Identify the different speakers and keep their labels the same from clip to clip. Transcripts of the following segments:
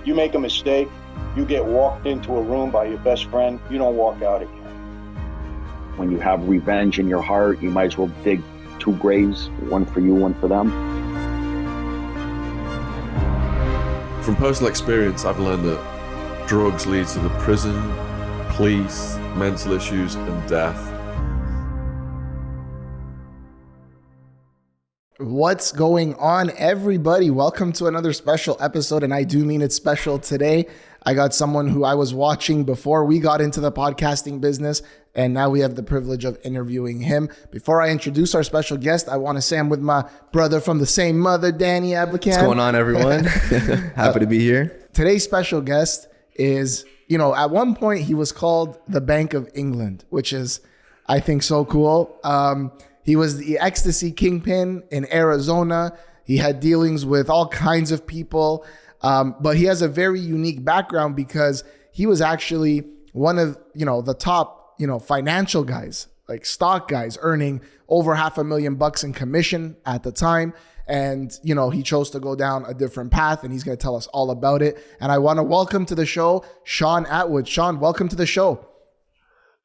Speaker 1: You make a mistake, you get walked into a room by your best friend, you don't walk out again.
Speaker 2: When you have revenge in your heart, you might as well dig two graves, one for you, one for them.
Speaker 3: From personal experience, I've learned that drugs lead to the prison, police, mental issues, and death.
Speaker 4: What's going on, everybody? Welcome to another special episode, and I do mean it's special today. I got someone who I was watching before we got into the podcasting business, and now we have the privilege of interviewing him. Before I introduce our special guest, I want to say I'm with my brother from the same mother, Danny Ablakan.
Speaker 5: What's going on, everyone? Happy to be here.
Speaker 4: Today's special guest is, at one point he was called the Bank of England, which is, I think, so cool. He was the Ecstasy kingpin in Arizona. He had dealings with all kinds of people, but he has a very unique background because he was actually one of, the top, financial guys, like stock guys, earning over $500,000 in commission at the time. And, he chose to go down a different path, and he's going to tell us all about it. And I want to welcome to the show, Shaun Attwood. Shaun, welcome to the show.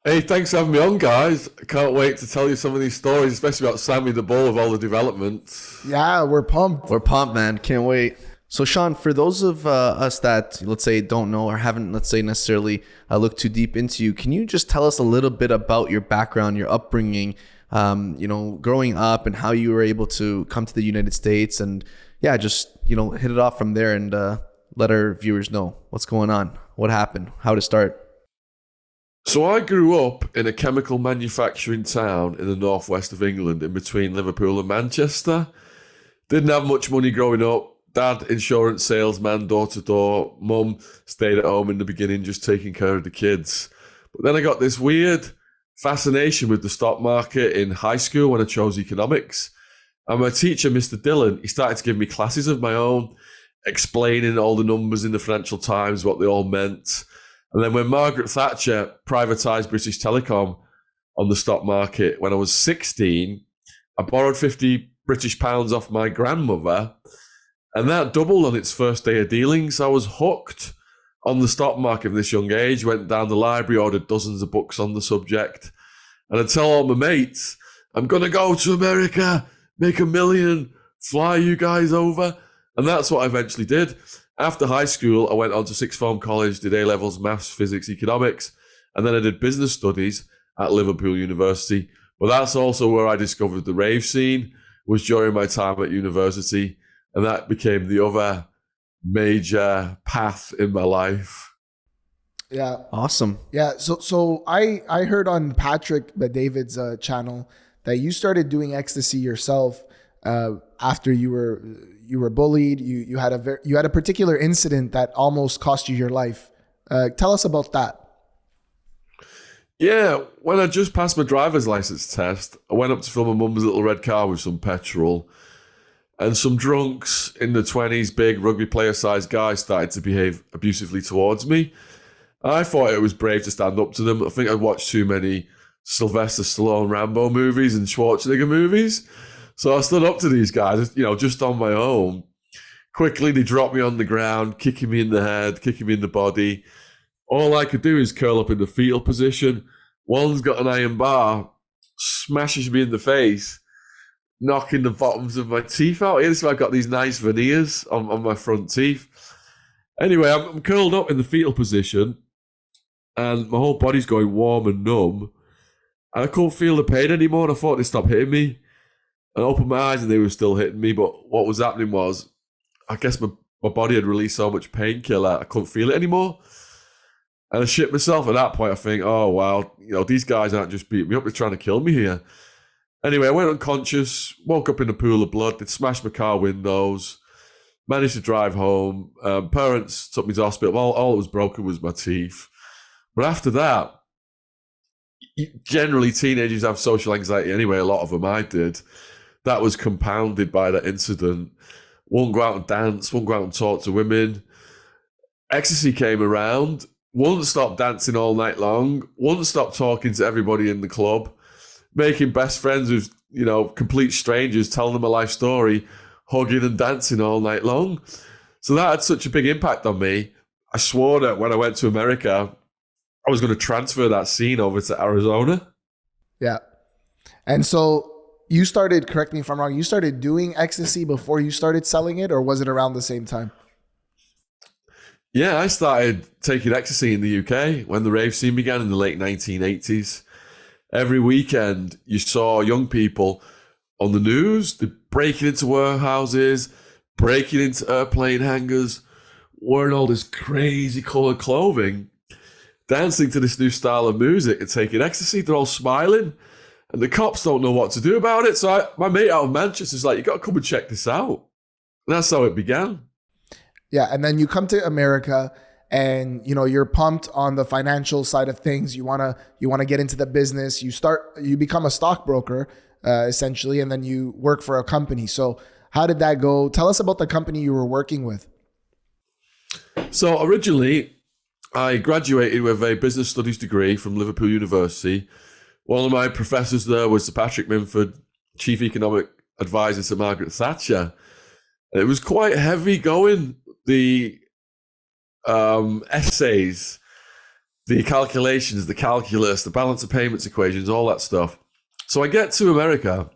Speaker 3: Hey, thanks for having me on, guys. I can't wait to tell you some of these stories, especially about Sammy The Bull with all the developments.
Speaker 4: Yeah, we're pumped.
Speaker 5: We're pumped, man. Can't wait. So, Shaun, for those of us that, let's say, don't know or haven't, let's say, necessarily looked too deep into you, can you just tell us a little bit about your background, your upbringing, growing up and how you were able to come to the United States and, just, hit it off from there and let our viewers know what's going on, what happened, how to start.
Speaker 3: So I grew up in a chemical manufacturing town in the northwest of England, in between Liverpool and Manchester. Didn't have much money growing up. Dad, insurance salesman, door to door. Mum stayed at home in the beginning, just taking care of the kids. But then I got this weird fascination with the stock market in high school when I chose economics. And my teacher, Mr. Dillon, he started to give me classes of my own, explaining all the numbers in the Financial Times, what they all meant. And then when Margaret Thatcher privatised British Telecom on the stock market when I was 16, I borrowed 50 British pounds off my grandmother, and that doubled on its first day of dealings. I was hooked on the stock market from this young age, went down the library, ordered dozens of books on the subject, and I'd tell all my mates, I'm going to go to America, make $1 million, fly you guys over. And that's what I eventually did. After high school, I went on to sixth form college, did A-levels, maths, physics, economics, and then I did business studies at Liverpool University. But that's also where I discovered the rave scene, was during my time at university, and that became the other major path in my life.
Speaker 4: Yeah.
Speaker 5: Awesome.
Speaker 4: Yeah. So I heard on Patrick David's channel that you started doing ecstasy yourself after you were bullied. You had a particular incident that almost cost you your life. Tell us about that.
Speaker 3: Yeah, when I just passed my driver's license test, I went up to fill my mum's little red car with some petrol, and some drunks in the 20s, big rugby player-sized guys, started to behave abusively towards me. I thought it was brave to stand up to them. I think I'd watched too many Sylvester Stallone Rambo movies and Schwarzenegger movies. So I stood up to these guys, just on my own. Quickly, they dropped me on the ground, kicking me in the head, kicking me in the body. All I could do is curl up in the fetal position. One's got an iron bar, smashes me in the face, knocking the bottoms of my teeth out. Here, so I've got these nice veneers on my front teeth. Anyway, I'm curled up in the fetal position, and my whole body's going warm and numb. And I couldn't feel the pain anymore, and I thought they'd stop hitting me. And I opened my eyes and they were still hitting me, but what was happening was, I guess my body had released so much painkiller, I couldn't feel it anymore. And I shit myself. At that point, I think, oh, wow, these guys aren't just beating me up, they're trying to kill me here. Anyway, I went unconscious, woke up in a pool of blood, they'd smashed my car windows, managed to drive home. Parents took me to hospital. All that was broken was my teeth. But after that, generally teenagers have social anxiety anyway, a lot of them, I did. That was compounded by that incident. Wouldn't go out and dance, wouldn't go out and talk to women. Ecstasy came around, wouldn't stop dancing all night long, wouldn't stop talking to everybody in the club, making best friends with, complete strangers, telling them a life story, hugging and dancing all night long. So that had such a big impact on me. I swore that when I went to America, I was going to transfer that scene over to Arizona.
Speaker 4: Yeah. And so you started, correct me if I'm wrong, you started doing Ecstasy before you started selling it, or was it around the same time?
Speaker 3: Yeah, I started taking Ecstasy in the UK when the rave scene began in the late 1980s. Every weekend, you saw young people on the news, they're breaking into warehouses, breaking into airplane hangars, wearing all this crazy colored clothing, dancing to this new style of music and taking Ecstasy. They're all smiling, and the cops don't know what to do about it. So my mate out of Manchester's like, you got to come and check this out. And that's how it began.
Speaker 4: Yeah, and then you come to America, and you're pumped on the financial side of things. You wanna get into the business. You become a stockbroker essentially, and then you work for a company. So how did that go? Tell us about the company you were working with.
Speaker 3: So originally, I graduated with a business studies degree from Liverpool University. One of my professors there was Sir Patrick Minford, chief economic advisor to Margaret Thatcher. It was quite heavy going. The essays, the calculations, the calculus, the balance of payments equations, all that stuff. So I get to America,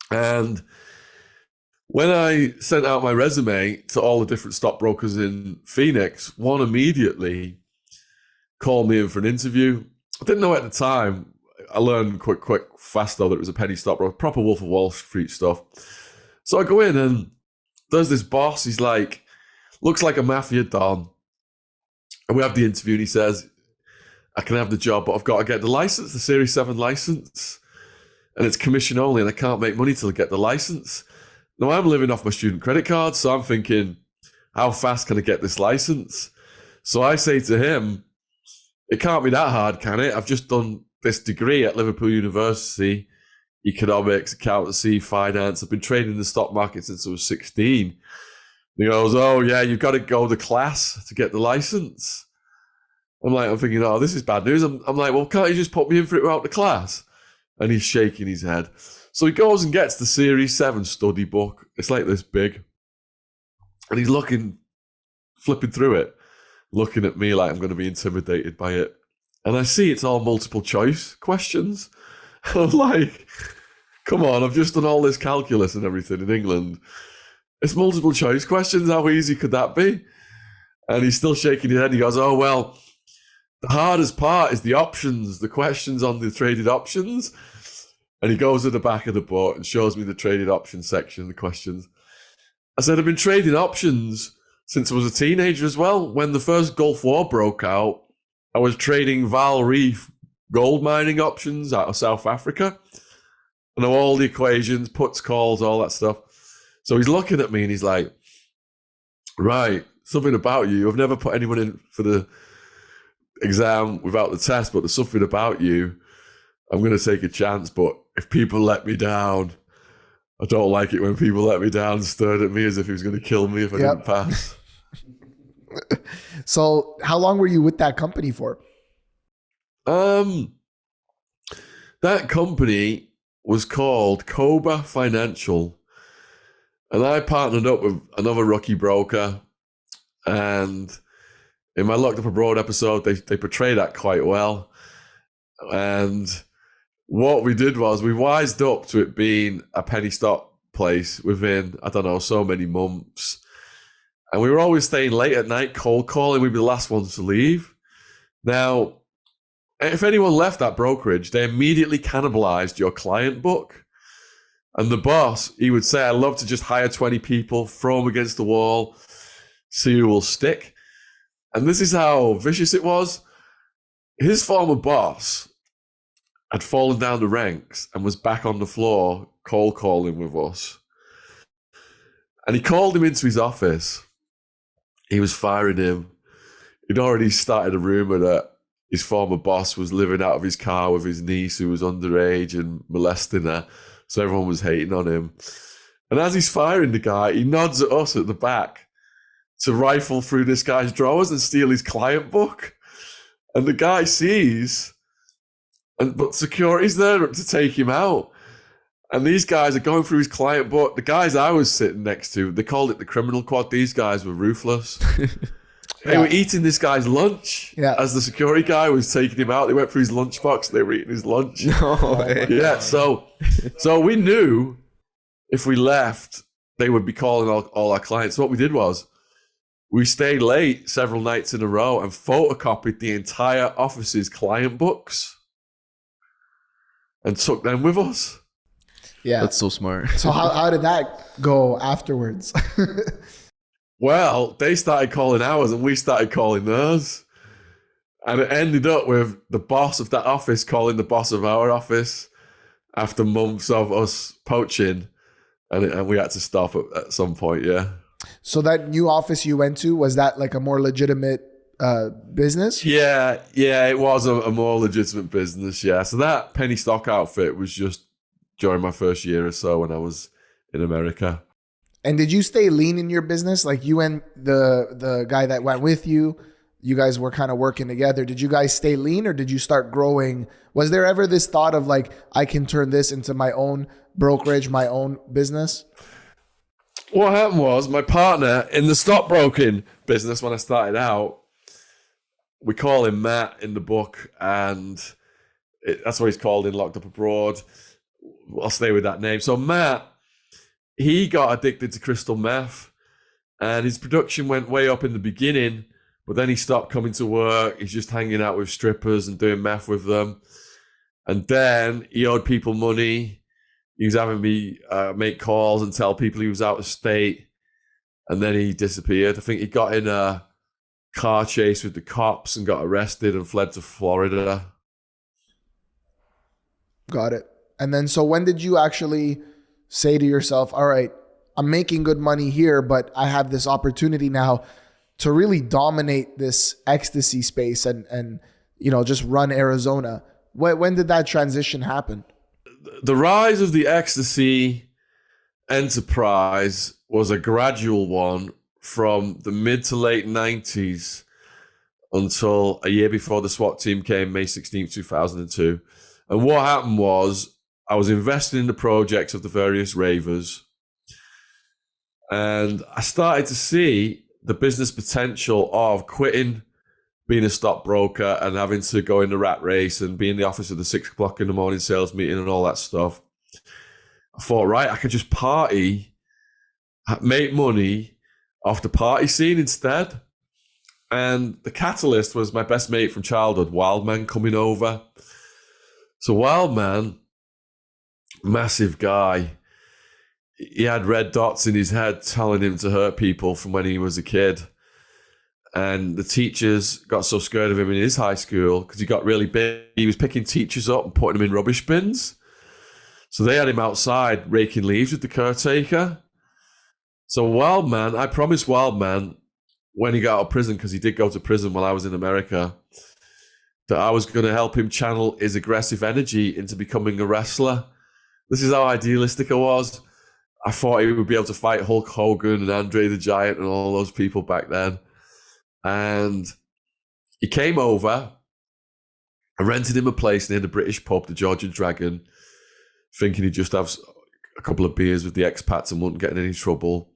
Speaker 3: and when I sent out my resume to all the different stockbrokers in Phoenix, one immediately called me in for an interview. I didn't know at the time. I learned quick, fast though that it was a penny stockbroker, proper Wolf of Wall Street stuff. So I go in, and there's this boss. He's like, looks like a mafia don. And we have the interview, and he says, I can have the job, but I've got to get the license, the Series 7 license. And it's commission only, and I can't make money till I get the license. Now, I'm living off my student credit card, so I'm thinking, how fast can I get this license? So I say to him, it can't be that hard, can it? I've just done this degree at Liverpool University, economics, accountancy, finance. I've been trading in the stock market since I was 16. He goes, oh, yeah, you've got to go to class to get the license. I'm thinking, oh, this is bad news. I'm like, well, can't you just put me in for it without the class? And he's shaking his head. So he goes and gets the Series 7 study book. It's like this big. And he's flipping through it, looking at me like I'm going to be intimidated by it. And I see it's all multiple choice questions. I'm like, come on, I've just done all this calculus and everything in England. It's multiple choice questions. How easy could that be? And he's still shaking his head. He goes, oh, well, the hardest part is the options, the questions on the traded options. And he goes to the back of the book and shows me the traded options section, the questions. I said, I've been trading options since I was a teenager as well. When the first Gulf War broke out, I was trading Val Reef gold mining options out of South Africa. I know all the equations, puts, calls, all that stuff. So he's looking at me and he's like, right, something about you. I've never put anyone in for the exam without the test, but there's something about you. I'm going to take a chance, but if people let me down, I don't like it when people let me down, stared at me as if he was going to kill me if I didn't pass.
Speaker 4: So how long were you with that company for?
Speaker 3: That company was called Cobra Financial. And I partnered up with another rookie broker. And in my Locked Up Abroad episode, they portray that quite well. And what we did was we wised up to it being a penny stock place within, I don't know, so many months. And we were always staying late at night, cold calling. We'd be the last ones to leave. Now, if anyone left that brokerage, they immediately cannibalized your client book. And the boss, he would say, I'd love to just hire 20 people, throw them against the wall, see who will stick. And this is how vicious it was. His former boss had fallen down the ranks and was back on the floor cold calling with us. And he called him into his office. He was firing him. He'd already started a rumor that his former boss was living out of his car with his niece who was underage and molesting her. So everyone was hating on him. And as he's firing the guy, he nods at us at the back to rifle through this guy's drawers and steal his client book. And the guy sees, but security's there to take him out. And these guys are going through his client book. The guys I was sitting next to, they called it the criminal quad. These guys were ruthless. They were eating this guy's lunch as the security guy was taking him out. They went through his lunchbox. They were eating his lunch.
Speaker 5: No way.
Speaker 3: Yeah, so we knew if we left, they would be calling all our clients. So what we did was we stayed late several nights in a row and photocopied the entire office's client books and took them with us.
Speaker 4: Yeah.
Speaker 5: That's so smart.
Speaker 4: So how did that go afterwards?
Speaker 3: Well, they started calling ours and we started calling theirs. And it ended up with the boss of that office calling the boss of our office after months of us poaching. And we had to stop at some point, yeah.
Speaker 4: So that new office you went to, was that like a more legitimate business?
Speaker 3: Yeah, it was a more legitimate business, yeah. So that penny stock outfit was just during my first year or so when I was in America.
Speaker 4: And did you stay lean in your business? Like you and the guy that went with you, you guys were kind of working together. Did you guys stay lean or did you start growing? Was there ever this thought of like, I can turn this into my own brokerage, my own business?
Speaker 3: What happened was my partner in the stockbroking business when I started out, we call him Matt in the book, and that's what he's called in Locked Up Abroad. I'll stay with that name. So Matt, he got addicted to crystal meth, and his production went way up in the beginning, but then he stopped coming to work. He's just hanging out with strippers and doing meth with them. And then he owed people money. He was having me make calls and tell people he was out of state. And then he disappeared. I think he got in a car chase with the cops and got arrested and fled to Florida.
Speaker 4: Got it. And then, so when did you actually say to yourself, all right, I'm making good money here, but I have this opportunity now to really dominate this ecstasy space and just run Arizona? When did that transition happen?
Speaker 3: The rise of the ecstasy enterprise was a gradual one from the mid to late 90s until a year before the SWAT team came, May 16th, 2002. And what happened was I was investing in the projects of the various ravers, and I started to see the business potential of quitting being a stockbroker and having to go in the rat race and be in the office at the 6 o'clock in the morning sales meeting and all that stuff. I thought, right, I could just party, make money off the party scene instead. And the catalyst was my best mate from childhood, Wildman, coming over. So Wildman, massive guy, he had red dots in his head telling him to hurt people from when he was a kid. And the teachers got so scared of him in his high school because he got really big. He was picking teachers up and putting them in rubbish bins. So they had him outside raking leaves with the caretaker. So Wildman, I promised Wildman when he got out of prison, because he did go to prison while I was in America, that I was going to help him channel his aggressive energy into becoming a wrestler. This is how idealistic I was. I thought he would be able to fight Hulk Hogan and Andre the Giant and all those people back then. And he came over. I rented him a place near the British pub, the Georgian Dragon, thinking he'd just have a couple of beers with the expats and wouldn't get in any trouble.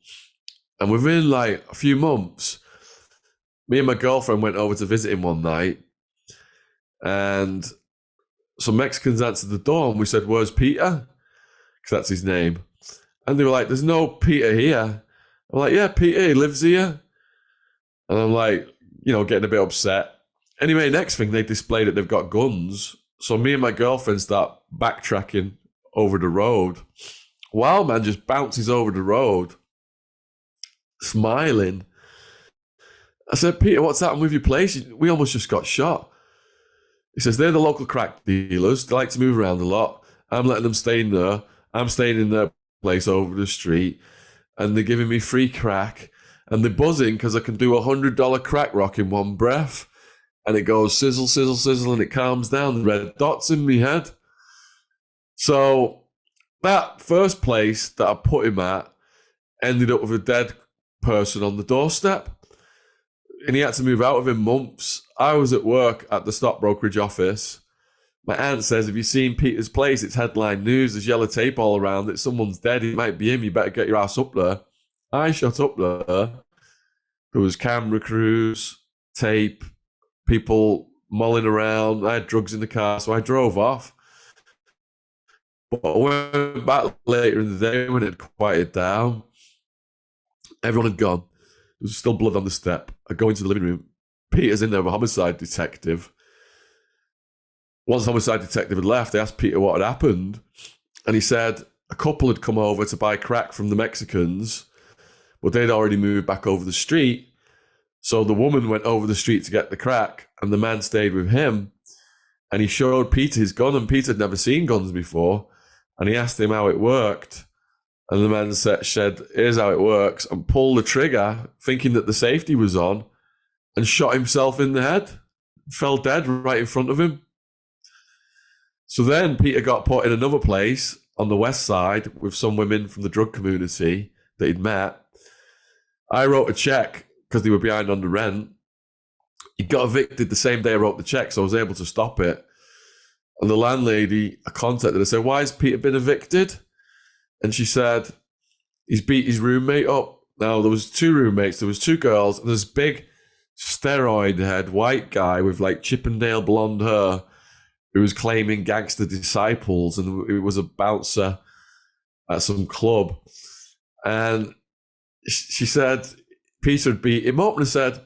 Speaker 3: And within like a few months, me and my girlfriend went over to visit him one night, and some Mexicans answered the door and we said, "Where's Peter?" Because that's his name. And they were like, "There's no Peter here." I'm like, "Yeah, Peter, he lives here." And I'm like, getting a bit upset. Anyway, next thing, they display that they've got guns. So me and my girlfriend start backtracking over the road. Wildman just bounces over the road, smiling. I said, "Peter, what's happened with your place? We almost just got shot." He says, "They're the local crack dealers. They like to move around a lot. I'm letting them stay in there. I'm staying in their place over the street. And they're giving me free crack. And they're buzzing because I can do $100 crack rock in one breath. And it goes sizzle, sizzle, sizzle, and it calms down. The red dots in my head." So that first place that I put him at ended up with a dead person on the doorstep. And he had to move out within months. I was at work at the stock brokerage office My aunt says, have you seen Peter's place? It's headline news. There's yellow tape all around it. Someone's dead. It might be him. You better get your ass up there. I shot up there. There was camera crews, tape, people mulling around. I had drugs in the car, so I drove off. But I went back later in the day when it had quieted down. Everyone had gone. There was still blood on the step. I go into the living room. Peter's in there with a homicide detective. Once the homicide detective had left, they asked Peter what had happened. And he said a couple had come over to buy crack from the Mexicans, but they'd already moved back over the street. So the woman went over the street to get the crack, and the man stayed with him. And he showed Peter his gun, and Peter had never seen guns before. And he asked him how it worked. And the man said, here's how it works, and pulled the trigger, thinking that the safety was on, and shot himself in the head. Fell dead right in front of him. So then Peter got put in another place on the west side with some women from the drug community that he'd met. I wrote a check because they were behind on the rent. He got evicted the same day I wrote the check, so I was able to stop it. And the landlady, I contacted her, said, why has Peter been evicted? And she said, he's beat his roommate up. Now, there was two roommates. There was two girls, and this big steroid head white guy with like Chippendale blonde hair who was claiming gangster disciples, and it was a bouncer at some club. And she said Peter had beat him up, and I said,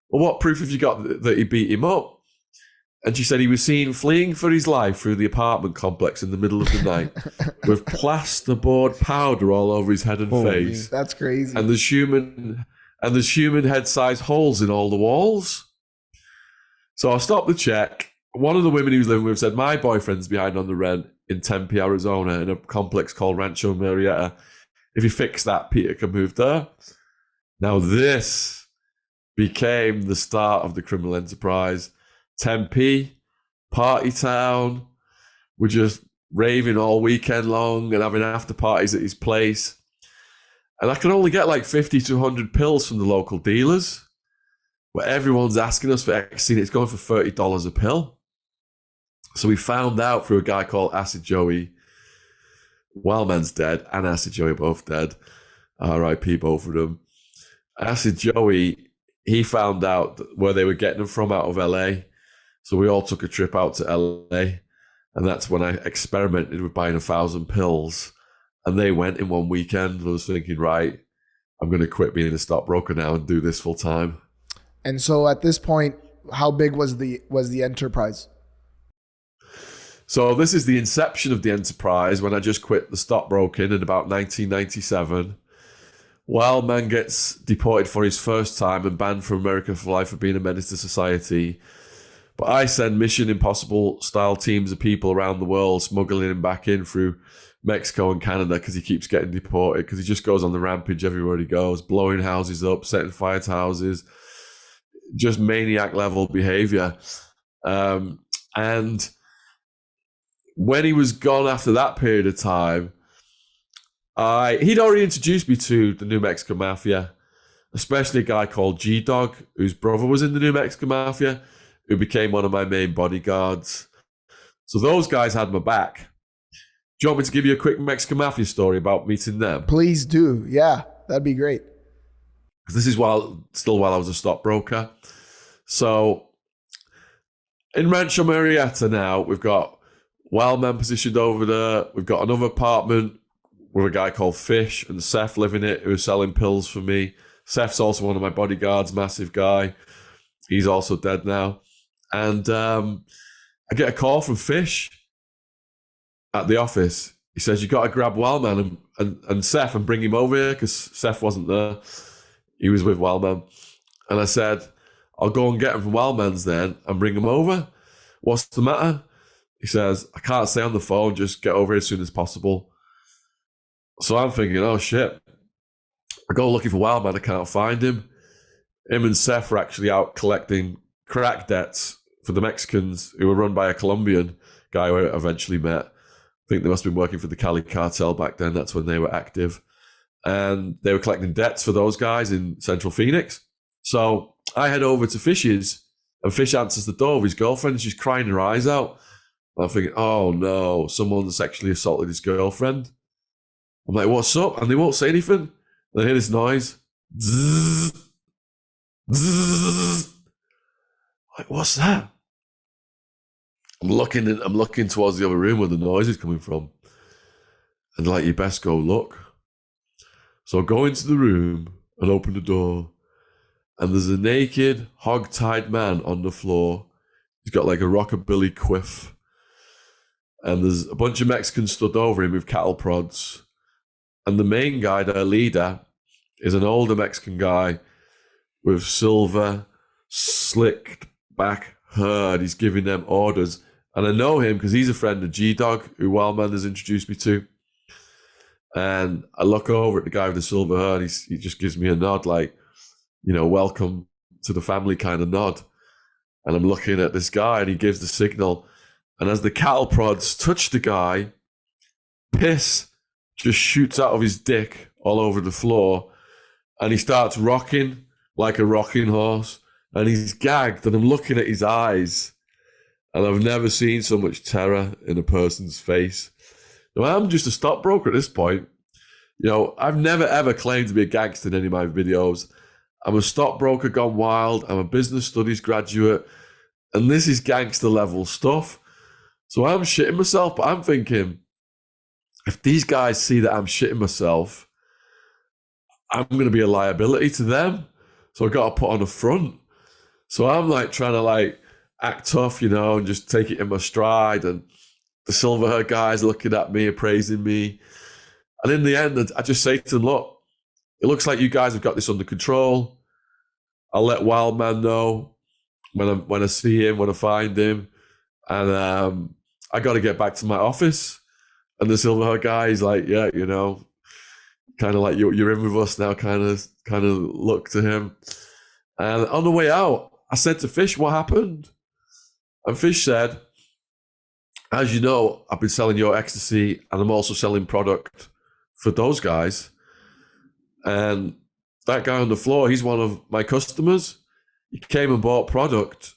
Speaker 3: well, what proof have you got that he beat him up? And she said he was seen fleeing for his life through the apartment complex in the middle of the night with plasterboard powder all over his head and face.
Speaker 4: That's crazy.
Speaker 3: And there's human head-sized holes in all the walls. So I stopped the check. One of the women he was living with said, my boyfriend's behind on the rent in Tempe, Arizona, in a complex called Rancho Murrieta. If you fix that, Peter can move there. Now this became the start of the criminal enterprise. Tempe, party town. We're just raving all weekend long and having after parties at his place. And I can only get like 50 to 100 pills from the local dealers. But everyone's asking us for ecstasy. It's going for $30 a pill. So we found out through a guy called Acid Joey. Wildman's dead and Acid Joey both dead. R.I.P. both of them. Acid Joey, he found out where they were getting them from out of LA. So we all took a trip out to LA. And that's when I experimented with buying 1,000 pills. And they went in one weekend. And I was thinking, right, I'm going to quit being a stockbroker now and do this full time.
Speaker 4: And so at this point, how big was the enterprise?
Speaker 3: So this is the inception of the enterprise when I just quit the stockbroking in about 1997. Wildman gets deported for his first time and banned from America for life for being a menace to society. But I send Mission Impossible style teams of people around the world smuggling him back in through Mexico and Canada because he keeps getting deported because he just goes on the rampage everywhere he goes, blowing houses up, setting fire to houses, just maniac level behavior. And when he was gone after that period of time, he'd already introduced me to the New Mexican Mafia, especially a guy called G-Dog, whose brother was in the New Mexican Mafia, who became one of my main bodyguards. So those guys had my back. Do you want me to give you a quick Mexican Mafia story about meeting them?
Speaker 4: Please do. Yeah, that'd be great.
Speaker 3: Because this is while I was a stockbroker. So in Rancho Murrieta now, we've got Wildman positioned over there. We've got another apartment with a guy called Fish and Seth living it, who's selling pills for me. Seth's also one of my bodyguards, massive guy. He's also dead now. And I get a call from Fish at the office. He says, you got to grab Wildman and Seth and bring him over here because Seth wasn't there. He was with Wildman. And I said, I'll go and get him from Wildman's then and bring him over. What's the matter? He says, I can't stay on the phone. Just get over here as soon as possible. So I'm thinking, oh, shit. I go looking for Wildman. I can't find him. Him and Seth were actually out collecting crack debts for the Mexicans who were run by a Colombian guy who I eventually met. I think they must have been working for the Cali cartel back then. That's when they were active. And they were collecting debts for those guys in Central Phoenix. So I head over to Fish's, and Fish answers the door with his girlfriend, and she's crying her eyes out. I'm thinking, oh no, someone sexually assaulted his girlfriend. I'm like, what's up? And they won't say anything. And I hear this noise. Zzz, zzz. Like, what's that? I'm looking towards the other room where the noise is coming from. And they're like, you best go look. So I go into the room and open the door. And there's a naked, hog-tied man on the floor. He's got like a rockabilly quiff. And there's a bunch of Mexicans stood over him with cattle prods. And the main guy, their leader, is an older Mexican guy with silver, slicked back hair. He's giving them orders. And I know him because he's a friend of G-Dog, who Wildman has introduced me to. And I look over at the guy with the silver hair, and he just gives me a nod, like, you know, welcome to the family kind of nod. And I'm looking at this guy, and he gives the signal. And as the cattle prods touch the guy, piss just shoots out of his dick all over the floor. And he starts rocking like a rocking horse. And he's gagged, and I'm looking at his eyes. And I've never seen so much terror in a person's face. Now, I'm just a stockbroker at this point. You know, I've never, ever claimed to be a gangster in any of my videos. I'm a stockbroker gone wild. I'm a business studies graduate. And this is gangster level stuff. So I'm shitting myself, but I'm thinking, if these guys see that I'm shitting myself, I'm going to be a liability to them. So I got to put on a front. So I'm like trying to like act tough, you know, and just take it in my stride. And the silver hair guys looking at me, appraising me. And in the end, I just say to them, look, it looks like you guys have got this under control. I'll let Wildman know when I see him, when I find him. And I got to get back to my office. And the silver hair guy is like, yeah, you know, kind of like you're in with us now, kind of look to him. And on the way out, I said to Fish, what happened? And Fish said, as you know, I've been selling your Ecstasy, and I'm also selling product for those guys. And that guy on the floor, he's one of my customers. He came and bought product,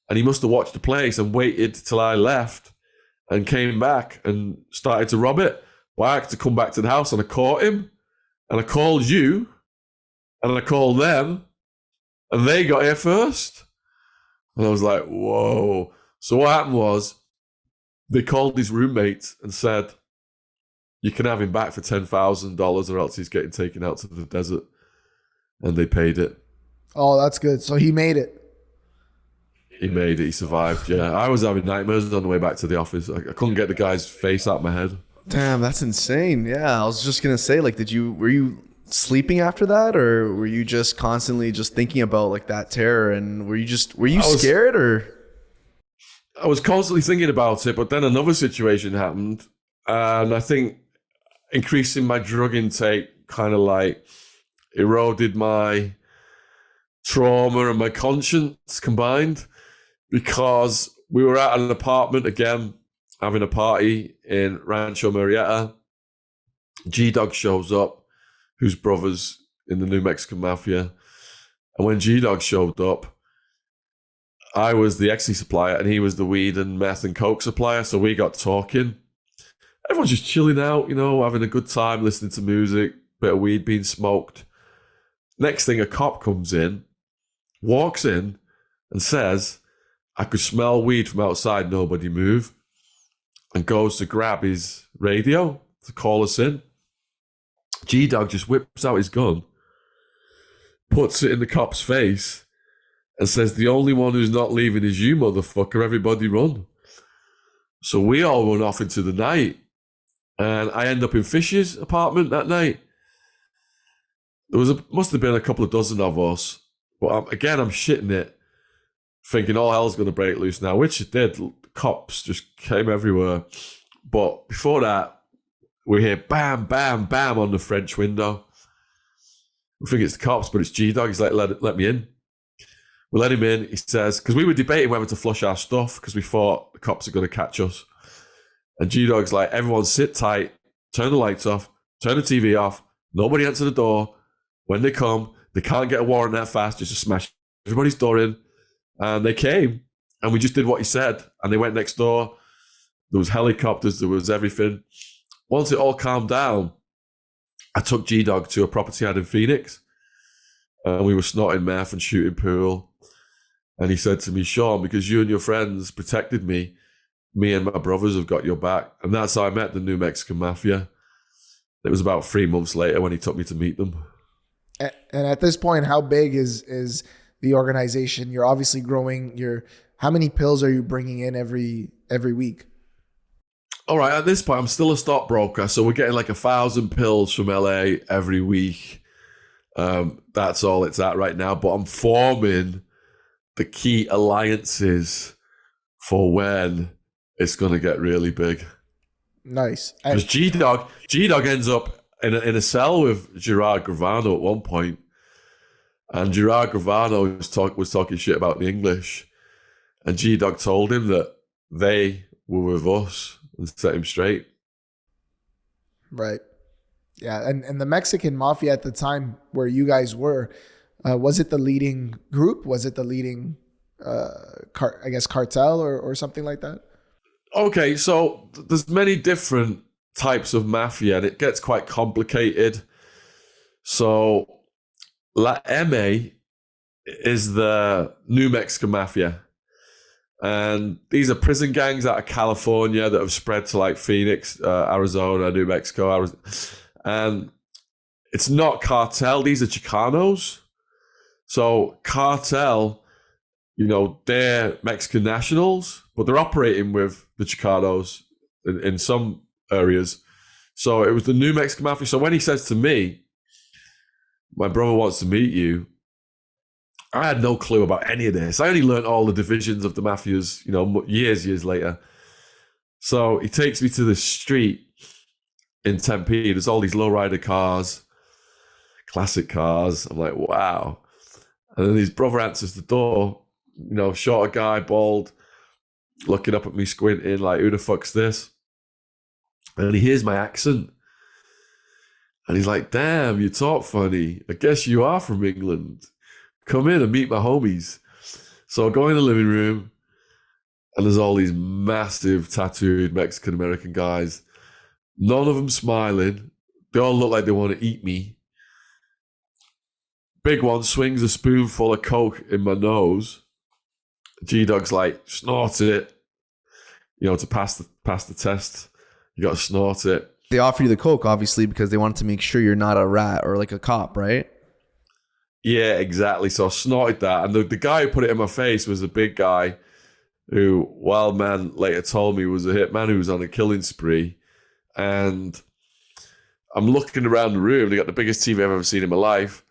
Speaker 3: and he must have watched the place and waited till I left and came back and started to rob it. Well, I had to come back to the house, and I caught him, and I called you, and I called them, and they got here first. And I was like, whoa. So what happened was, they called his roommate and said, you can have him back for $10,000 or else he's getting taken out to the desert. And they paid it.
Speaker 4: Oh, that's good. So he made it.
Speaker 3: He made it. He survived, yeah. I was having nightmares on the way back to the office. I couldn't get the guy's face out of my head.
Speaker 5: Damn, that's insane. Yeah, I was just going to say, like, were you sleeping after that, or were you just constantly just thinking about like that terror, and were you scared, or?
Speaker 3: I was constantly thinking about it, but then another situation happened, and I think increasing my drug intake kind of like eroded my trauma and my conscience combined, because we were at an apartment again, having a party in Rancho Murrieta. G-Dog shows up, whose brother's in the new Mexican Mafia. And when G-Dog showed up, I was the Ecstasy supplier and he was the weed and meth and coke supplier. So we got talking. Everyone's just chilling out, you know, having a good time, listening to music, bit of weed being smoked. Next thing, a cop comes in, walks in and says, I could smell weed from outside, nobody move, and goes to grab his radio to call us in. G-Dog just whips out his gun, puts it in the cop's face, and says, the only one who's not leaving is you, motherfucker. Everybody run. So we all run off into the night, and I end up in Fish's apartment that night. Must have been a couple of dozen of us, but I'm shitting it, thinking all hell's going to break loose now, which it did. Cops just came everywhere. But before that, we hear bam, bam, bam on the French window. We think it's the cops, but it's G-Dog. He's like, let me in. We let him in. He says, because we were debating whether to flush our stuff because we thought the cops are going to catch us. And G-Dog's like, everyone sit tight, turn the lights off, turn the TV off, nobody answer the door. When they come, they can't get a warrant that fast, just to smash everybody's door in. And they came, and we just did what he said. And they went next door, There was helicopters, there was everything. Once it all calmed down, I took G-Dog to a property I had in Phoenix. And we were snorting meth and shooting pool. And he said to me, Shaun, because you and your friends protected me, me and my brothers have got your back. And that's how I met the New Mexican Mafia. It was about 3 months later when he took me to meet them.
Speaker 4: And at this point, how big is the organization? You're obviously growing. How many pills are you bringing in every week?
Speaker 3: All right, at this point, I'm still a stockbroker. So we're getting like 1,000 pills from LA every week. That's all it's at right now. But I'm forming the key alliances for when it's going to get really big.
Speaker 4: Nice.
Speaker 3: Because G-Dog ends up in a cell with Gerard Gravano at one point. And Gerard Gravano was talking shit about the English. And G-Dog told him that they were with us and set him straight.
Speaker 4: Right. Yeah. And the Mexican Mafia at the time where you guys were, was it the leading group? Was it the leading, cartel or something like that? Okay,
Speaker 3: so there's many different types of mafia, and it gets quite complicated. So La M.A. is the New Mexican Mafia. And these are prison gangs out of California that have spread to like Phoenix, Arizona, New Mexico. And it's not cartel. These are Chicanos. So cartel, they're Mexican nationals, but they're operating with the Chicanos in some areas. So it was the New Mexican Mafia. So when he says to me, my brother wants to meet you, I had no clue about any of this. I only learned all the divisions of the mafias, years later. So he takes me to this street in Tempe. There's all these lowrider cars, classic cars. I'm like, wow. And then his brother answers the door, shorter guy, bald, looking up at me, squinting, like, who the fuck's this? And he hears my accent. And he's like, damn, you talk funny. I guess you are from England. Come in and meet my homies. So I go in the living room, and there's all these massive tattooed Mexican-American guys. None of them smiling. They all look like they want to eat me. Big one swings a spoonful of Coke in my nose. G-Dog's like, snort it. To pass the test, you got to snort it.
Speaker 5: They offer you the Coke, obviously, because they wanted to make sure you're not a rat or like a cop, right?
Speaker 3: Yeah, exactly. So I snorted that. And the guy who put it in my face was a big guy who Wildman later told me was a hitman who was on a killing spree. And I'm looking around the room. They got the biggest TV I've ever seen in my life.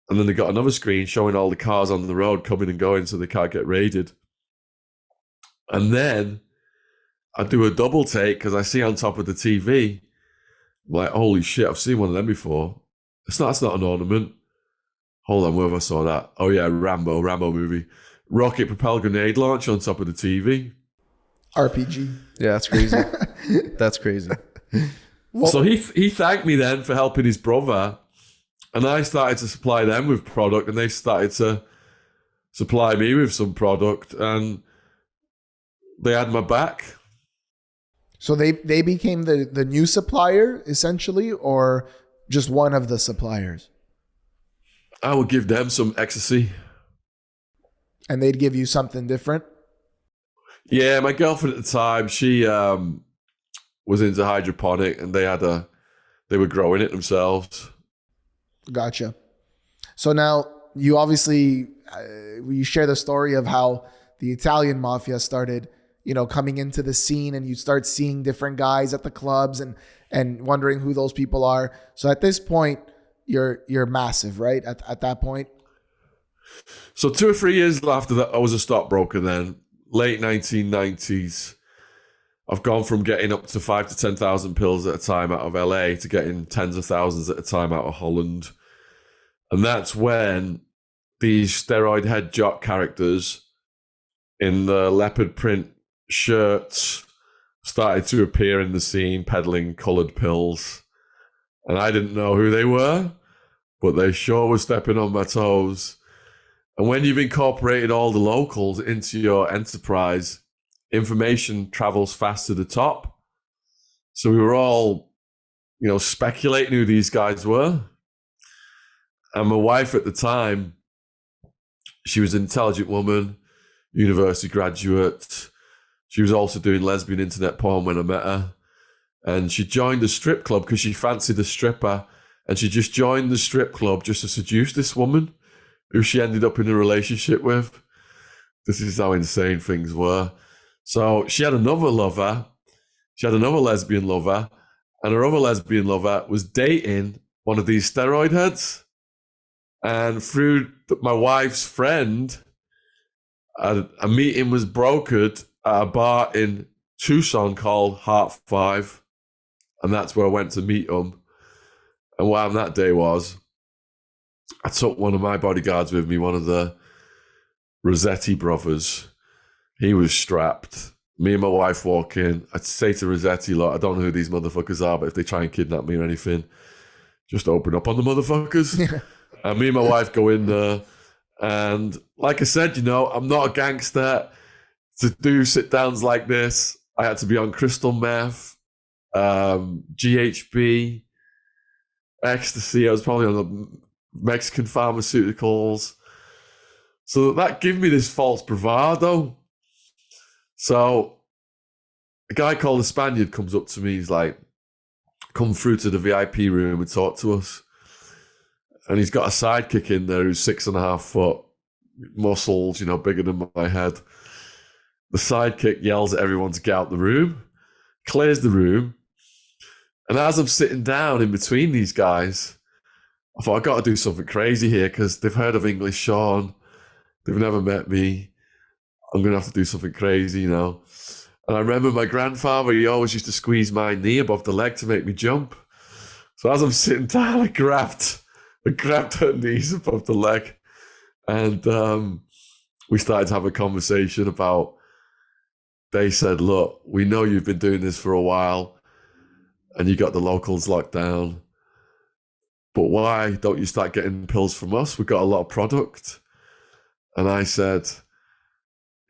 Speaker 3: And then they got another screen showing all the cars on the road coming and going so they can't get raided. And then I do a double take because I see on top of the TV, I'm like, holy shit, I've seen one of them before. That's not an ornament. Hold on, where have I saw that? Oh yeah, Rambo movie. Rocket propelled grenade launch on top of the TV.
Speaker 4: RPG.
Speaker 5: Yeah, that's crazy. That's crazy.
Speaker 3: So he thanked me then for helping his brother, and I started to supply them with product, and they started to supply me with some product, and they had my back.
Speaker 4: So they became the new supplier, essentially, or just one of the suppliers?
Speaker 3: I would give them some Ecstasy.
Speaker 4: And they'd give you something different?
Speaker 3: Yeah, my girlfriend at the time, she was into hydroponic, and they were growing it themselves.
Speaker 4: Gotcha. So now you obviously, you share the story of how the Italian Mafia started, coming into the scene, and you start seeing different guys at the clubs and wondering who those people are. So at this point, you're massive, right? At that point.
Speaker 3: So 2 or 3 years after that, I was a stockbroker then, late 1990s. I've gone from getting up to 5,000 to 10,000 pills at a time out of LA to getting tens of thousands at a time out of Holland. And that's when these steroid head jock characters in the leopard print shirts started to appear in the scene peddling colored pills. And I didn't know who they were, but they sure were stepping on my toes. And when you've incorporated all the locals into your enterprise, information travels fast to the top. So we were all, speculating who these guys were. And my wife at the time, she was an intelligent woman, university graduate. She was also doing lesbian internet porn when I met her. And she joined a strip club because she fancied a stripper. And she just joined the strip club just to seduce this woman who she ended up in a relationship with. This is how insane things were. So she had another lover. She had another lesbian lover. And her other lesbian lover was dating one of these steroid heads. And through my wife's friend, a meeting was brokered at a bar in Tucson called Heart 5. And that's where I went to meet him. And what happened that day was, I took one of my bodyguards with me, one of the Rossetti brothers. He was strapped. Me and my wife walk in. I'd say to Rossetti, look, I don't know who these motherfuckers are, but if they try and kidnap me or anything, just open up on the motherfuckers. And me and my wife go in there. And like I said, I'm not a gangster. To do sit-downs like this, I had to be on crystal meth, GHB, Ecstasy. I was probably on the Mexican pharmaceuticals. So that gave me this false bravado. So a guy called the Spaniard comes up to me. He's like, come through to the VIP room and talk to us. And he's got a sidekick in there who's 6.5 foot, muscles, bigger than my head. The sidekick yells at everyone to get out the room, clears the room. And as I'm sitting down in between these guys, I thought, I got to do something crazy here because they've heard of English Shaun. They've never met me. I'm going to have to do something crazy, And I remember my grandfather, he always used to squeeze my knee above the leg to make me jump. So as I'm sitting down, I grabbed her knees above the leg. And we started to have a conversation about, they said, look, we know you've been doing this for a while and you got the locals locked down. But why don't you start getting pills from us? We've got a lot of product. And I said,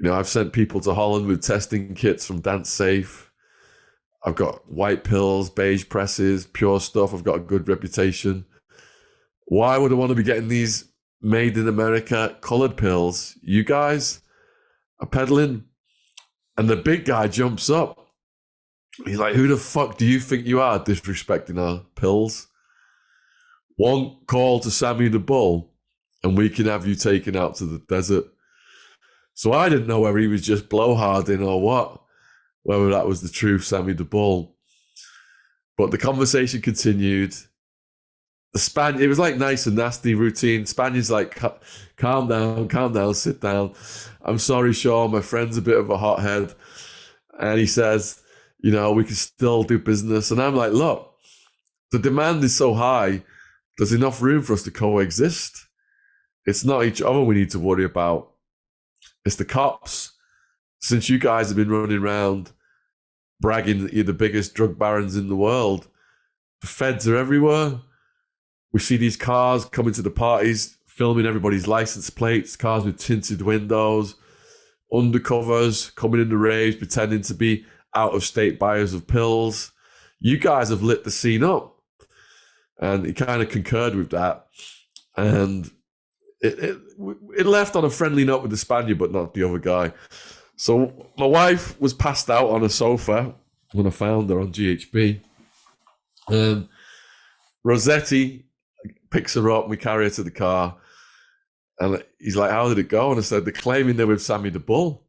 Speaker 3: I've sent people to Holland with testing kits from Dance Safe. I've got white pills, beige presses, pure stuff. I've got a good reputation. Why would I want to be getting these made in America colored pills? You guys are peddling. And the big guy jumps up. He's like, who the fuck do you think you are disrespecting our pills? One call to Sammy the Bull and we can have you taken out to the desert. So I didn't know whether he was just blowharding or what, whether that was the truth, Sammy the Bull. But the conversation continued. It was like nice and nasty routine. Spaniard's like, calm down, sit down. I'm sorry, Shaun, my friend's a bit of a hothead. And he says, we can still do business. And I'm like, look, the demand is so high, there's enough room for us to coexist. It's not each other we need to worry about. It's the cops. Since you guys have been running around bragging that you're the biggest drug barons in the world, the feds are everywhere. We see these cars coming to the parties, filming everybody's license plates, cars with tinted windows, undercovers coming in the raves, pretending to be out-of-state buyers of pills. You guys have lit the scene up. And he kind of concurred with that. And it left on a friendly note with the Spaniard, but not the other guy. So my wife was passed out on a sofa when I found her on GHB. And Rossetti picks her up and we carry her to the car. And he's like, how did it go? And I said, they're claiming they're with Sammy the Bull.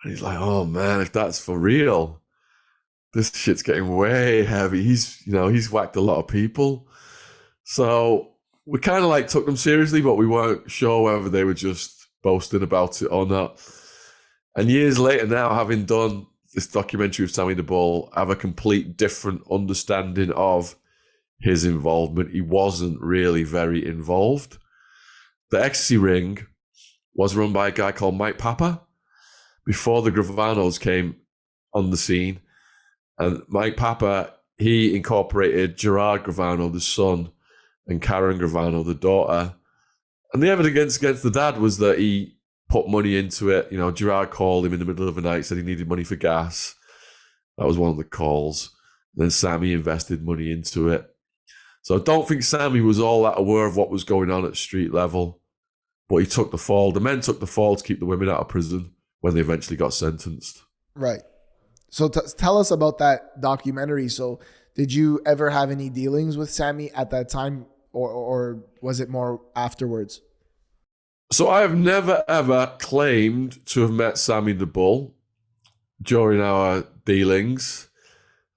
Speaker 3: And he's like, oh man, if that's for real, this shit's getting way heavy. He's whacked a lot of people. So we kind of like took them seriously, but we weren't sure whether they were just boasting about it or not. And years later now, having done this documentary with Sammy the Bull, I have a complete different understanding of his involvement. He wasn't really very involved. The Ecstasy ring was run by a guy called Mike Papa before the Gravanos came on the scene. And Mike Papa, he incorporated Gerard Gravano, the son, and Karen Gravano, the daughter. And the evidence against the dad was that he put money into it. You know, Gerard called him in the middle of the night, said he needed money for gas. That was one of the calls. Then Sammy invested money into it. So I don't think Sammy was all that aware of what was going on at street level, but he took the fall. The men took the fall to keep the women out of prison when they eventually got sentenced.
Speaker 4: Right. So tell us about that documentary. So did you ever have any dealings with Sammy at that time, or was it more afterwards?
Speaker 3: So I have never, ever claimed to have met Sammy the Bull during our dealings.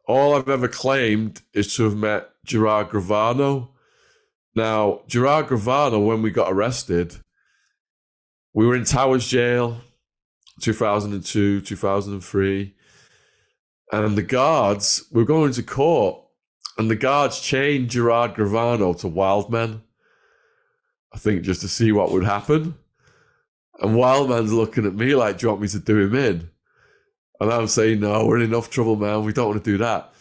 Speaker 3: All I've ever claimed is to have met Gerard Gravano. Now, Gerard Gravano, when we got arrested, we were in Towers Jail, 2002, 2003. And the guards, we were going to court, and the guards chained Gerard Gravano to Wildman, I think just to see what would happen. And Wildman's looking at me like, do you want me to do him in? And I'm saying, no, we're in enough trouble, man. We don't want to do that.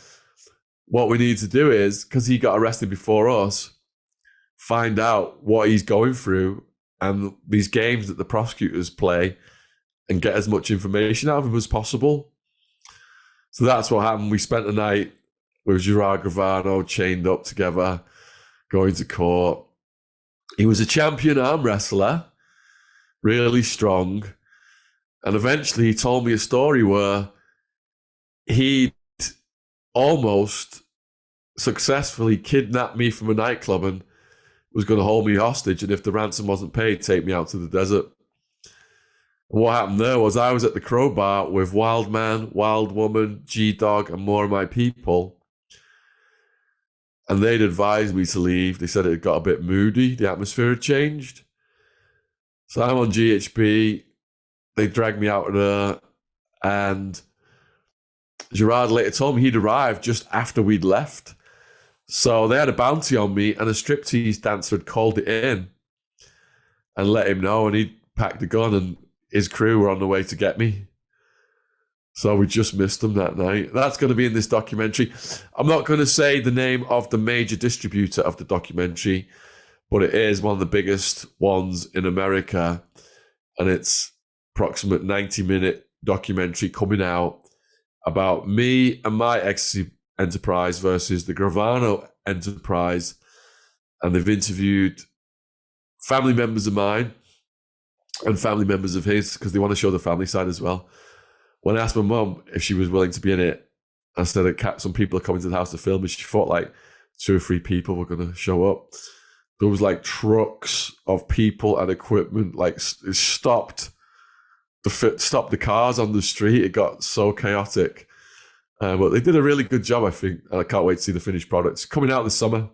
Speaker 3: What we need to do is, because he got arrested before us, find out what he's going through and these games that the prosecutors play and get as much information out of him as possible. So that's what happened. We spent the night with Gerard Gravano chained up together, going to court. He was a champion arm wrestler, really strong. And eventually he told me a story where he'd almost successfully kidnapped me from a nightclub and was going to hold me hostage. And if the ransom wasn't paid, take me out to the desert. And what happened there was I was at the Crowbar with Wildman, Wild Woman, G-Dog, and more of my people. And they'd advised me to leave. They said it had got a bit moody. The atmosphere had changed. So I'm on GHB. They dragged me out of there. And Gerard later told me he'd arrived just after we'd left. So they had a bounty on me, and a striptease dancer had called it in and let him know. And he packed a gun, and his crew were on the way to get me. So we just missed them that night. That's going to be in this documentary. I'm not going to say the name of the major distributor of the documentary, but it is one of the biggest ones in America. And it's approximate 90-minute documentary coming out about me and my Ecstasy enterprise versus the Gravano enterprise. And they've interviewed family members of mine and family members of his because they want to show the family side as well. When I asked my mum if she was willing to be in it, I said that some people are coming to the house to film, and she thought like 2 or 3 people were going to show up. There was like trucks of people and equipment, like it stopped the cars on the street. It got so chaotic. But they did a really good job, I think. And I can't wait to see the finished product. It's coming out this summer.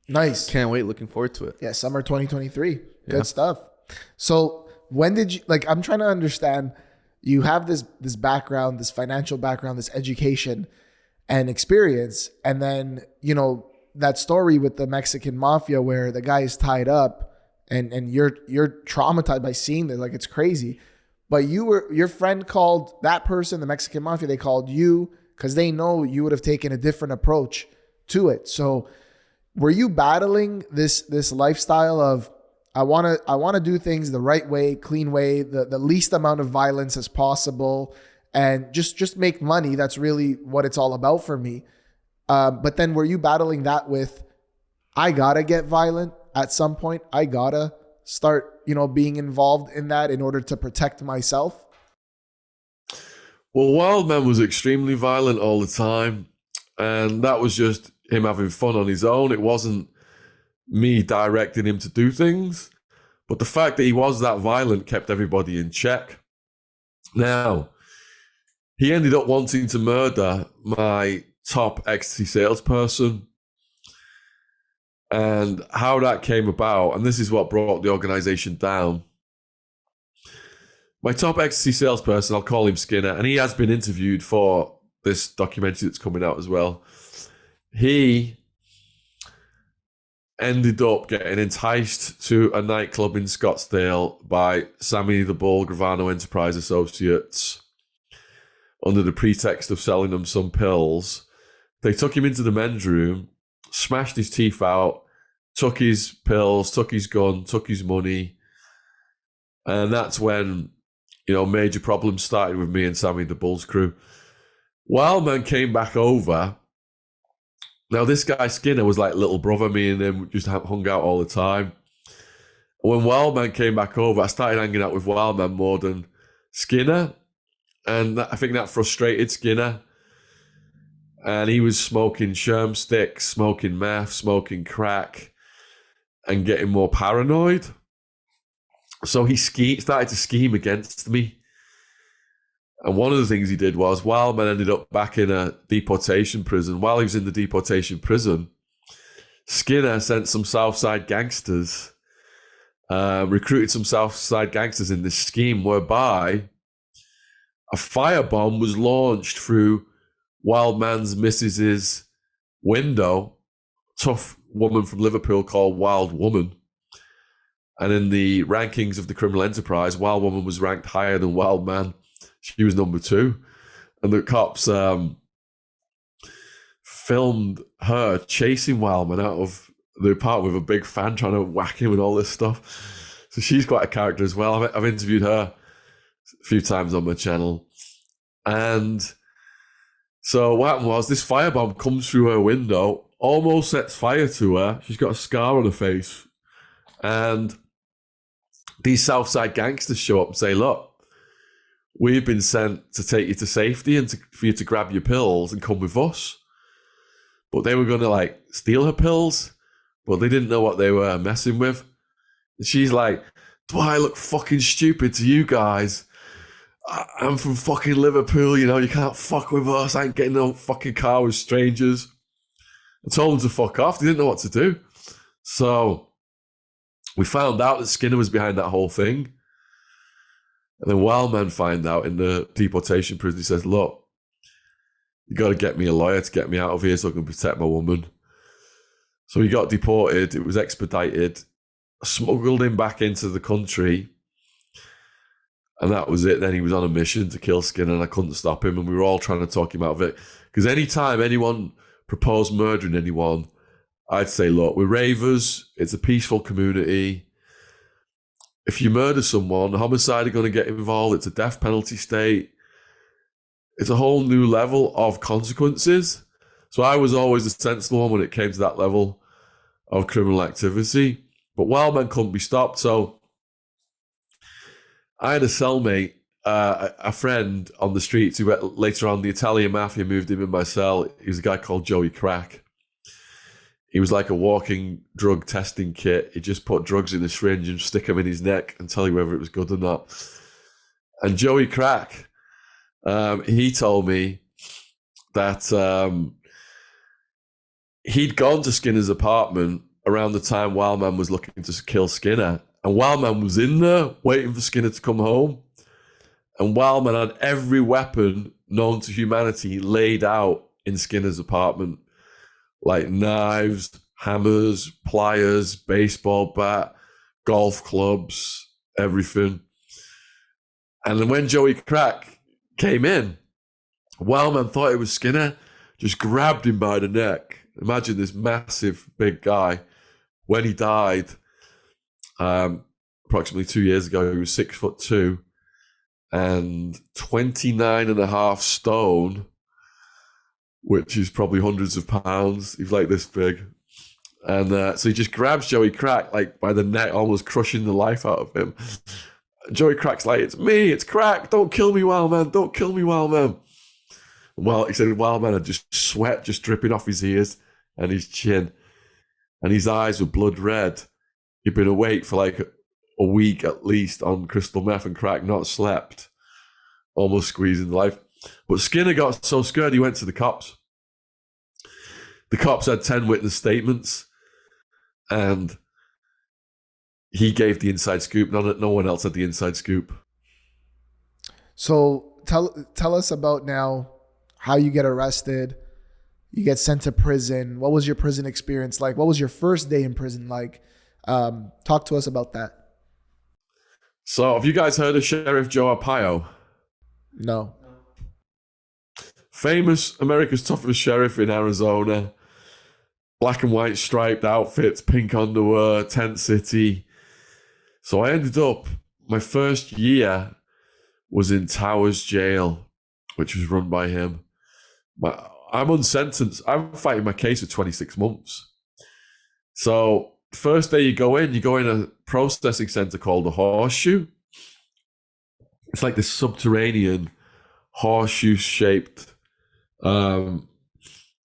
Speaker 4: Nice.
Speaker 5: Can't wait. Looking forward to it.
Speaker 4: Yeah, summer 2023.
Speaker 5: Yeah.
Speaker 4: Good stuff. So when did you, like, I'm trying to understand, you have this background, this financial background, this education and experience. And then, you know, that story with the Mexican Mafia where the guy is tied up and you're traumatized by seeing that, like, it's crazy. But your friend called that person, the Mexican Mafia, they called you because they know you would have taken a different approach to it. So were you battling this lifestyle of, I want to do things the right way, clean way, the least amount of violence as possible, and just make money? That's really what it's all about for me. But then were you battling that with, I gotta get violent at some point? I gotta start, being involved in that in order to protect myself?
Speaker 3: Well, Wildman was extremely violent all the time. And that was just him having fun on his own. It wasn't me directing him to do things. But the fact that he was that violent kept everybody in check. Now, he ended up wanting to murder my top Ecstasy salesperson. And how that came about, and this is what brought the organization down. My top Ecstasy salesperson, I'll call him Skinner, and he has been interviewed for this documentary that's coming out as well. He ended up getting enticed to a nightclub in Scottsdale by Sammy The Bull, Gravano Enterprise Associates, under the pretext of selling them some pills. They took him into the men's room, smashed his teeth out, took his pills, took his gun, took his money, And that's when, major problems started with me and Sammy The Bull's crew. Wildman came back over. Now, this guy Skinner was like little brother. Me and him just hung out all the time. When Wildman came back over, I started hanging out with Wildman more than Skinner. And I think that frustrated Skinner. And he was smoking sherm sticks, smoking meth, smoking crack, and getting more paranoid. So he started to scheme against me. And one of the things he did was, Wildman ended up back in a deportation prison. While he was in the deportation prison, Skinner sent some Southside gangsters, recruited some Southside gangsters in this scheme whereby a firebomb was launched through Wildman's missus's window, tough woman from Liverpool called Wild Woman. And in the rankings of the criminal enterprise, Wild Woman was ranked higher than Wildman. She was number 2. And the cops filmed her chasing Wildman out of the apartment with a big fan trying to whack him and all this stuff. So she's quite a character as well. I've interviewed her a few times on my channel. And so what happened was, this firebomb comes through her window, almost sets fire to her. She's got a scar on her face. And these Southside gangsters show up and say, look, we've been sent to take you to safety and for you to grab your pills and come with us. But they were going to steal her pills, but they didn't know what they were messing with. And she's like, do I look fucking stupid to you guys? I'm from fucking Liverpool, you can't fuck with us. I ain't getting no fucking car with strangers. I told them to fuck off. They didn't know what to do. So we found out that Skinner was behind that whole thing. And then Wildman find out in the deportation prison. He says, look, you got to get me a lawyer to get me out of here so I can protect my woman. So he got deported. It was expedited. I smuggled him back into the country. And that was it. Then he was on a mission to kill Skinner, and I couldn't stop him. And we were all trying to talk him out of it. Because anytime anyone proposed murdering anyone, I'd say, look, we're ravers. It's a peaceful community. If you murder someone, homicide are going to get involved. It's a death penalty state. It's a whole new level of consequences. So I was always the sensible one when it came to that level of criminal activity. But Wildman couldn't be stopped. So I had a cellmate, a friend on the streets who later on the Italian Mafia moved him in my cell. He was a guy called Joey Crack. He was like a walking drug testing kit. He just put drugs in a syringe and stick them in his neck and tell you whether it was good or not. And Joey Crack, he told me that he'd gone to Skinner's apartment around the time Wildman was looking to kill Skinner. And Wildman was in there waiting for Skinner to come home. And Wildman had every weapon known to humanity laid out in Skinner's apartment. Like knives, hammers, pliers, baseball bat, golf clubs, everything. And then when Joey Crack came in, Wildman thought it was Skinner, just grabbed him by the neck. Imagine this massive, big guy. When he died, approximately 2 years ago, he was 6'2" and 29.5 stone, which is probably hundreds of pounds. He's like this big. And so he just grabs Joey Crack by the neck, almost crushing the life out of him. Joey Crack's like, it's me, it's Crack. Don't kill me, Wildman. Don't kill me, Wildman. Well, he said Wildman had just sweat just dripping off his ears and his chin. And his eyes were blood red. He'd been awake for a week at least on crystal meth and crack, not slept, almost squeezing life. But Skinner got so scared he went to the cops. The cops had 10 witness statements, and he gave the inside scoop. No one else had the inside scoop.
Speaker 4: So tell us about now how you get arrested. You get sent to prison. What was your prison experience like? What was your first day in prison like? Talk to us about that.
Speaker 3: So have you guys heard of Sheriff Joe Arpaio?
Speaker 4: No.
Speaker 3: Famous America's Toughest Sheriff in Arizona. Black and white striped outfits, pink underwear, tent city. So I ended up my first year was in Towers Jail, which was run by him. I'm unsentenced. I'm fighting my case for 26 months. So first day you go in a processing center called the Horseshoe. It's like this subterranean horseshoe-shaped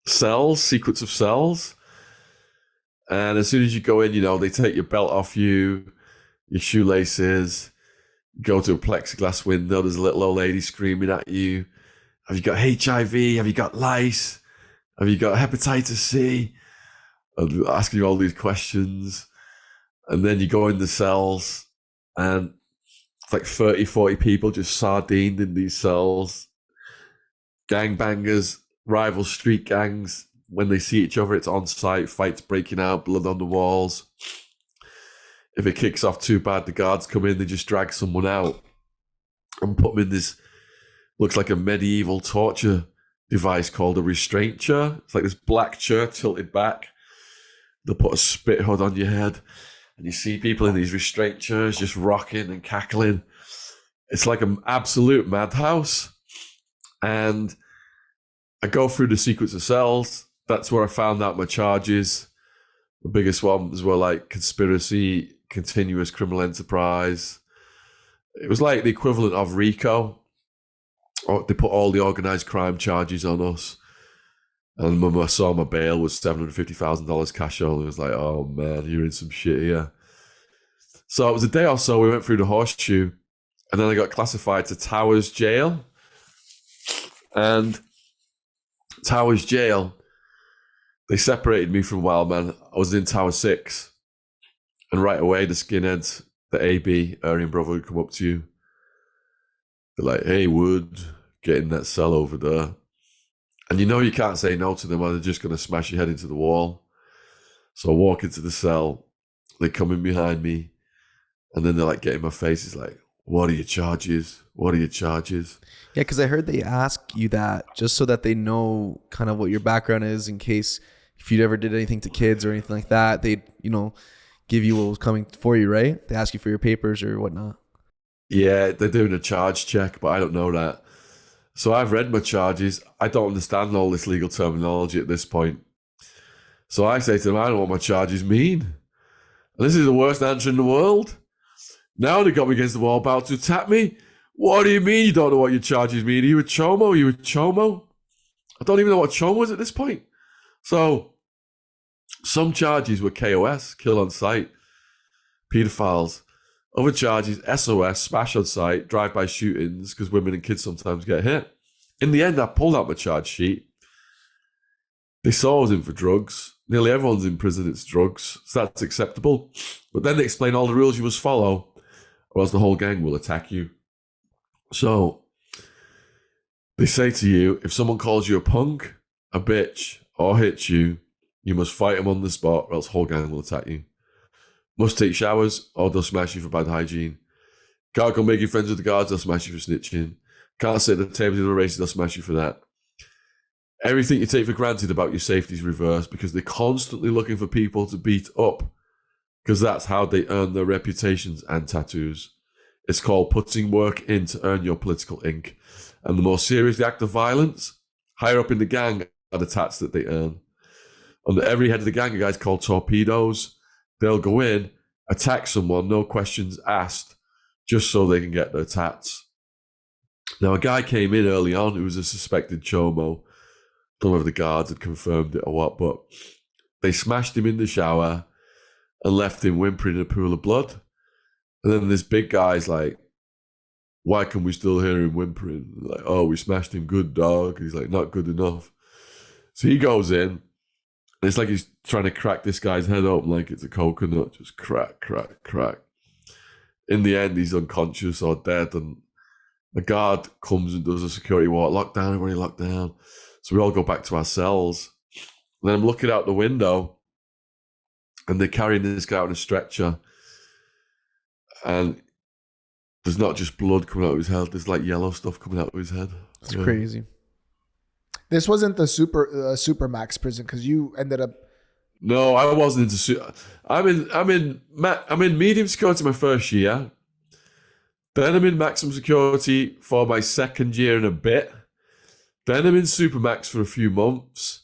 Speaker 3: cells, sequence of cells. And as soon as you go in, they take your belt off you, your shoelaces, you go to a plexiglass window, there's a little old lady screaming at you. Have you got HIV? Have you got lice? Have you got hepatitis C? And asking you all these questions. And then you go in the cells and it's like 30, 40 people just sardined in these cells. Gangbangers, rival street gangs. When they see each other, it's on site, fights breaking out, blood on the walls. If it kicks off too bad, the guards come in, they just drag someone out and put them in this, looks like a medieval torture device called a restraint chair. It's like this black chair tilted back. They'll put a spit hood on your head and you see people in these restraint chairs just rocking and cackling. It's like an absolute madhouse. And I go through the sequence of cells. That's where I found out my charges. The biggest ones were like conspiracy, continuous criminal enterprise. It was like the equivalent of RICO. They put all the organized crime charges on us. And when I saw my bail was $750,000 cash only, I was like, oh man, you're in some shit here. So it was a day or so, we went through the Horseshoe, and then I got classified to Towers Jail. And Towers Jail, they separated me from Wildman. I was in Tower 6. And right away, the skinheads, the AB, Aryan Brotherhood, come up to you. They're like, hey, Wood, get in that cell over there. And you can't say no to them or they're just going to smash your head into the wall. So I walk into the cell. They come in behind me. And then they're like, get in my face. It's like, what are your charges? What are your charges?
Speaker 5: Yeah, because I heard they ask you that just so that they know kind of what your background is in case if you ever did anything to kids or anything like that, they'd, give you what was coming for you, right? They ask you for your papers or whatnot.
Speaker 3: Yeah, they're doing a charge check, but I don't know that. So I've read my charges. I don't understand all this legal terminology at this point. So I say to them, I don't know what my charges mean. And this is the worst answer in the world. Now they got me against the wall about to attack me. What do you mean you don't know what your charges mean? Are you a chomo? Are you a chomo? I don't even know what chomo is at this point. So some charges were KOS, kill on sight, pedophiles. Other charges, SOS, smash on sight, drive-by shootings, because women and kids sometimes get hit. In the end, I pulled out my charge sheet. They saw I was in for drugs. Nearly everyone's in prison, it's drugs. So that's acceptable. But then they explain all the rules you must follow, or else the whole gang will attack you. So they say to you, if someone calls you a punk, a bitch, or hits you, you must fight them on the spot, or else the whole gang will attack you. Must take showers, or they'll smash you for bad hygiene. Can't go making friends with the guards, they'll smash you for snitching. Can't sit at the tables in the races, they'll smash you for that. Everything you take for granted about your safety is reversed because they're constantly looking for people to beat up because that's how they earn their reputations and tattoos. It's called putting work in to earn your political ink. And the more serious the act of violence, higher up in the gang are the tats that they earn. Under every head of the gang are guys called torpedoes. They'll go in, attack someone, no questions asked, just so they can get their tats. Now, a guy came in early on who was a suspected chomo. Don't know if the guards had confirmed it or what, but they smashed him in the shower and left him whimpering in a pool of blood. And then this big guy's like, why can we still hear him whimpering? Like, oh, we smashed him good, dog. He's like, not good enough. So he goes in, and it's like he's trying to crack this guy's head open like it's a coconut. Just crack, crack, crack. In the end, he's unconscious or dead, and the guard comes and does a security walk. Lockdown, everybody locked down. So we all go back to our cells. And then I'm looking out the window, and they're carrying this guy on a stretcher. And there's not just blood coming out of his head. There's like yellow stuff coming out of his head.
Speaker 5: It's crazy.
Speaker 4: This wasn't the Supermax prison because you ended up.
Speaker 3: No, I wasn't into. I'm in medium security my first year, Then I'm in maximum security for my second year and a bit. Then I'm in Supermax for a few months.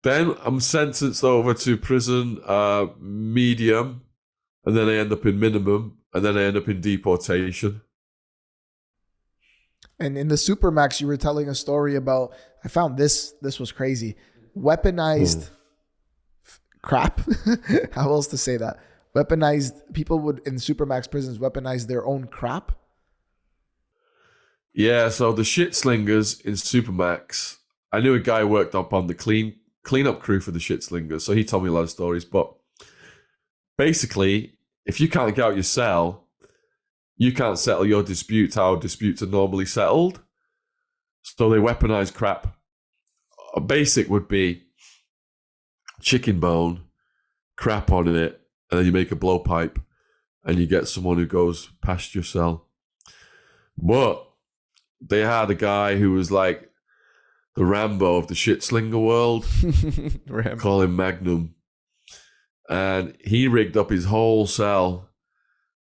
Speaker 3: Then I'm sentenced over to prison medium, and then I end up in minimum, and then I end up in deportation.
Speaker 4: And in the Supermax, you were telling a story about, I found this was crazy. Weaponized crap. How else to say that? Weaponized, people would, in Supermax prisons, weaponize their own crap.
Speaker 3: Yeah, so the shit slingers in Supermax, I knew a guy who worked up on the cleanup crew for the shit slingers, so he told me a lot of stories. But basically, if you can't get out your cell, you can't settle your disputes how disputes are normally settled. So they weaponize crap. A basic would be chicken bone, crap on it, and then you make a blowpipe, and you get someone who goes past your cell. But they had a guy who was like the Rambo of the shit slinger world. Call him Magnum. And he rigged up his whole cell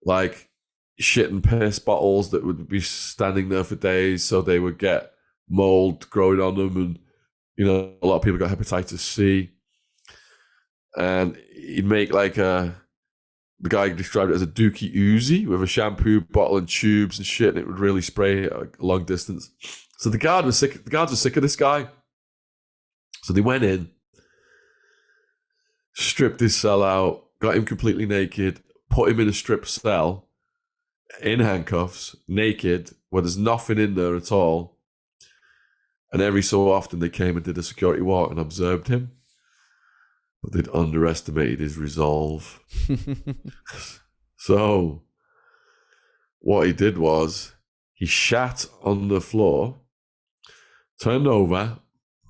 Speaker 3: like shit and piss bottles that would be standing there for days, so they would get mold growing on them, and a lot of people got hepatitis C. And he'd make like the guy described it as a dookie Uzi with a shampoo bottle and tubes and shit, and it would really spray a long distance. So the guards were sick of this guy. So they went in, stripped his cell out, got him completely naked, put him in a strip cell, in handcuffs, naked, where there's nothing in there at all. And every so often they came and did a security walk and observed him. But they'd underestimated his resolve. So what he did was he shat on the floor, turned over,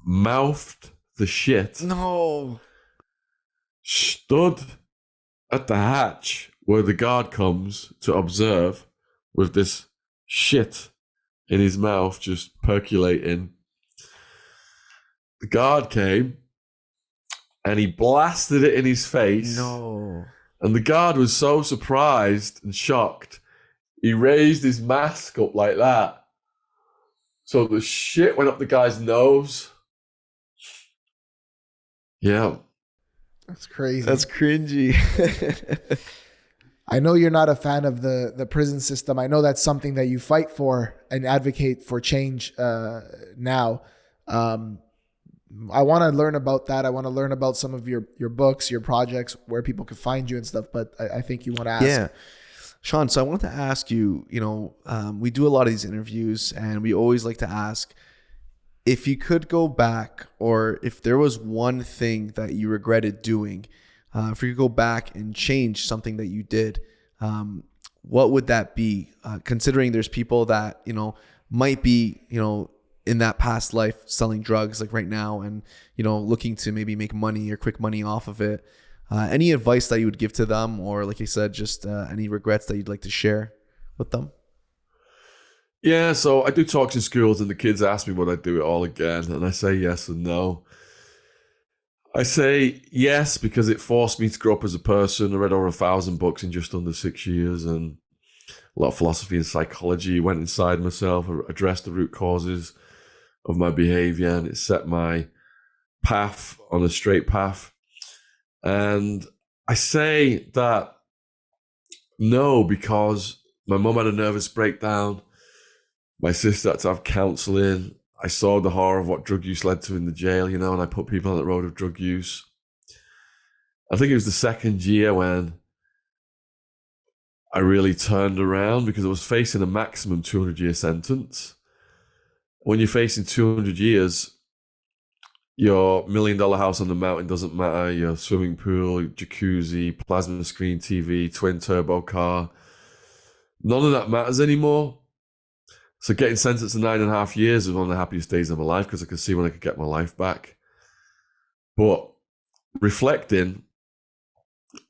Speaker 3: mouthed the shit.
Speaker 5: No.
Speaker 3: Stood at the hatch where the guard comes to observe with this shit in his mouth just percolating. The guard came and he blasted it in his face.
Speaker 5: No.
Speaker 3: And the guard was so surprised and shocked, he raised his mask up like that. So the shit went up the guy's nose. Yeah.
Speaker 4: That's crazy.
Speaker 5: That's cringy.
Speaker 4: I know you're not a fan of the prison system. I know that's something that you fight for and advocate for change now. I want to learn about that. I want to learn about some of your books, your projects, where people can find you and stuff. But I think you want to ask.
Speaker 5: Yeah. Shaun, so I want to ask you, we do a lot of these interviews and we always like to ask, if you could go back, or if there was one thing that you regretted doing, if you could go back and change something that you did, what would that be? Considering there's people that, might be, in that past life selling drugs like right now and, looking to maybe make money or quick money off of it. Any advice that you would give to them, or like I said, just any regrets that you'd like to share with them?
Speaker 3: Yeah, so I do talks in schools and the kids ask me would I do it all again, and I say yes and no. I say yes because it forced me to grow up as a person. I read over 1,000 books in just under 6 years, and a lot of philosophy and psychology. Went inside myself, addressed the root causes of my behavior, and it set my path on a straight path. And I say that no, because my mum had a nervous breakdown. My sister had to have counselling. I saw the horror of what drug use led to in the jail, and I put people on the road of drug use. I think it was the second year when I really turned around, because I was facing a maximum 200-year sentence. When you're facing 200 years, your $1 million house on the mountain doesn't matter, your swimming pool, jacuzzi, plasma screen TV, twin turbo car, none of that matters anymore. So getting sentenced to 9.5 years was one of the happiest days of my life, because I could see when I could get my life back. But reflecting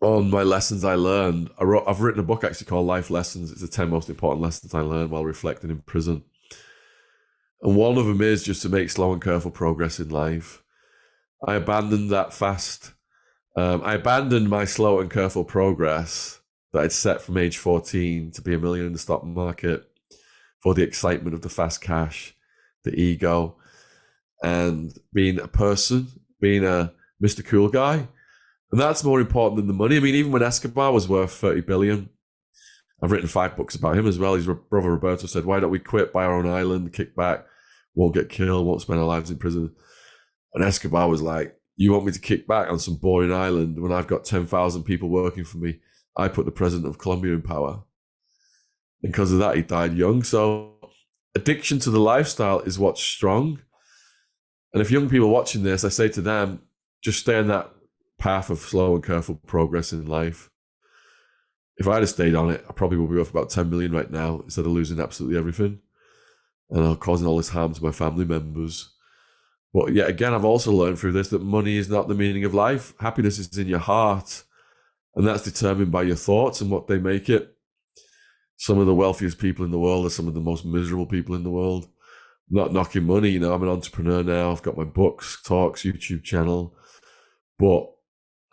Speaker 3: on my lessons I learned, I've written a book actually called Life Lessons. It's the 10 most important lessons I learned while reflecting in prison. And one of them is just to make slow and careful progress in life. I abandoned that fast. I abandoned my slow and careful progress that I'd set from age 14 to be a millionaire in the stock market for the excitement of the fast cash, the ego, and being a person, being a Mr. Cool guy. And that's more important than the money. I mean, even when Escobar was worth 30 billion, I've written 5 books about him as well. His brother Roberto said, why don't we quit, buy our own island, kick back, won't get killed, won't spend our lives in prison. And Escobar was like, you want me to kick back on some boring island when I've got 10,000 people working for me? I put the president of Colombia in power. And because of that, he died young. So addiction to the lifestyle is what's strong. And if young people are watching this, I say to them, just stay on that path of slow and careful progress in life. If I'd have stayed on it, I probably would be worth about 10 million right now instead of losing absolutely everything and causing all this harm to my family members. But yet again, I've also learned through this that money is not the meaning of life. Happiness is in your heart, and that's determined by your thoughts and what they make it. Some of the wealthiest people in the world are some of the most miserable people in the world. I'm not knocking money, you know, I'm an entrepreneur now. I've got my books, talks, YouTube channel, but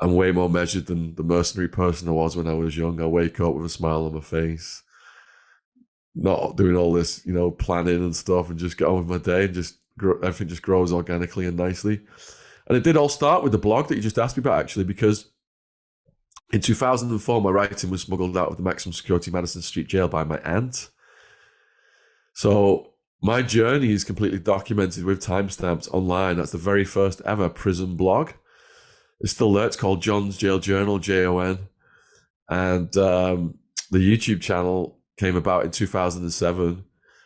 Speaker 3: I'm way more measured than the mercenary person I was when I was young. I wake up with a smile on my face, not doing all this, you know, planning and stuff, and just get on with my day and just everything just grows organically and nicely. And it did all start with the blog that you just asked me about, actually, because in 2004, my writing was smuggled out of the maximum security Madison Street jail by my aunt. So my journey is completely documented with timestamps online. That's the very first ever prison blog. It's still there. It's called John's Jail Journal, JON. And the YouTube channel came about in 2007,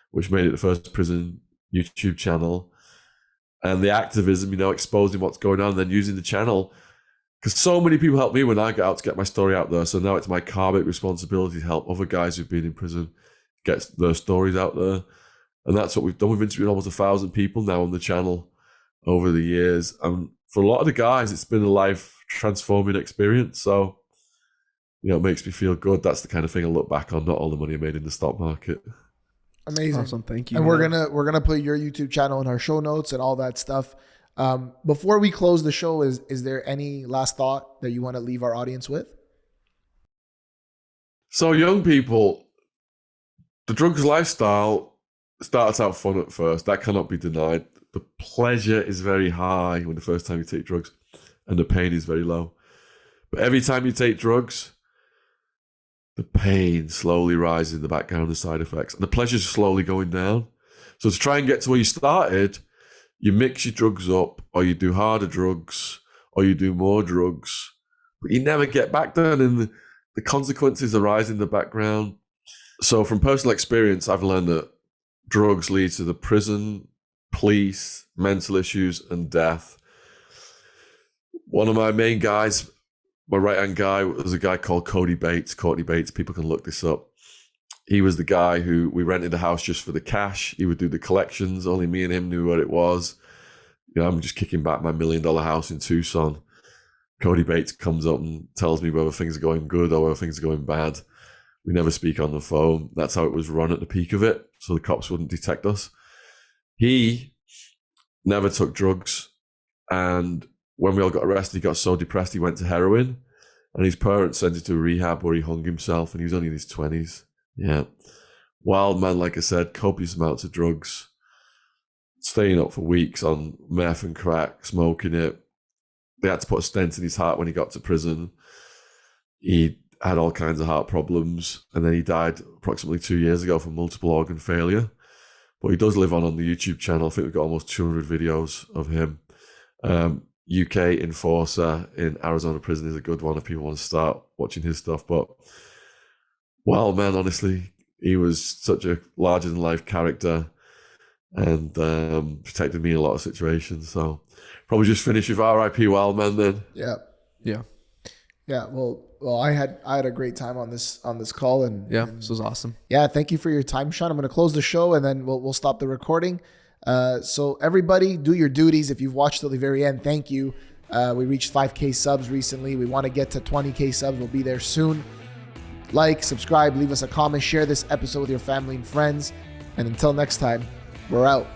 Speaker 3: which made it the first prison YouTube channel. And the activism, you know, exposing what's going on and then using the channel. Because so many people helped me when I got out to get my story out there. So now it's my karmic responsibility to help other guys who've been in prison get their stories out there. And that's what we've done. We've interviewed almost 1,000 people now on the channel over the years. And for a lot of the guys, it's been a life-transforming experience. So, you know, it makes me feel good. That's the kind of thing I look back on, not all the money I made in the stock market.
Speaker 4: Amazing.
Speaker 5: Awesome. Thank you.
Speaker 4: And we're gonna put your YouTube channel in our show notes and all that stuff. Before we close the show, is there any last thought that you want to leave our audience with?
Speaker 3: So young people, the drugs lifestyle starts out fun at first. That cannot be denied. The pleasure is very high when the first time you take drugs, and the pain is very low. But every time you take drugs, the pain slowly rises in the background, the side effects, and the pleasure is slowly going down. So to try and get to where you started, you mix your drugs up, or you do harder drugs, or you do more drugs, but you never get back there, and the consequences arise in the background. So from personal experience, I've learned that drugs lead to the prison, police, mental issues, and death. One of my main guys, my right-hand guy, was a guy called Courtney Bates. People can look this up. He was the guy who we rented a house just for the cash. He would do the collections. Only me and him knew what it was. You know, I'm just kicking back my $1 million house in Tucson. Courtney Bates comes up and tells me whether things are going good or whether things are going bad. We never speak on the phone. That's how it was run at the peak of it, so the cops wouldn't detect us. He never took drugs, and when we all got arrested, he got so depressed he went to heroin, and his parents sent him to a rehab where he hung himself, and he was only in his 20s. Yeah. Wildman, like I said, copious amounts of drugs, staying up for weeks on meth and crack, smoking it. They had to put a stent in his heart when he got to prison. He had all kinds of heart problems, and then he died approximately 2 years ago from multiple organ failure. But he does live on the YouTube channel. I think we've got almost 200 videos of him. UK Enforcer in Arizona prison is a good one if people want to start watching his stuff. But Wildman, honestly, he was such a larger-than-life character and protected me in a lot of situations. So probably just finish with R.I.P. Wildman then.
Speaker 4: Yeah. Well, I had a great time on this call, and
Speaker 5: this was awesome.
Speaker 4: Yeah, thank you for your time, Shaun. I'm going to close the show, and then we'll stop the recording. So everybody, do your duties. If you've watched till the very end, thank you. We reached 5K subs recently. We want to get to 20K subs. We'll be there soon. Like, subscribe, leave us a comment, share this episode with your family and friends. And until next time, we're out.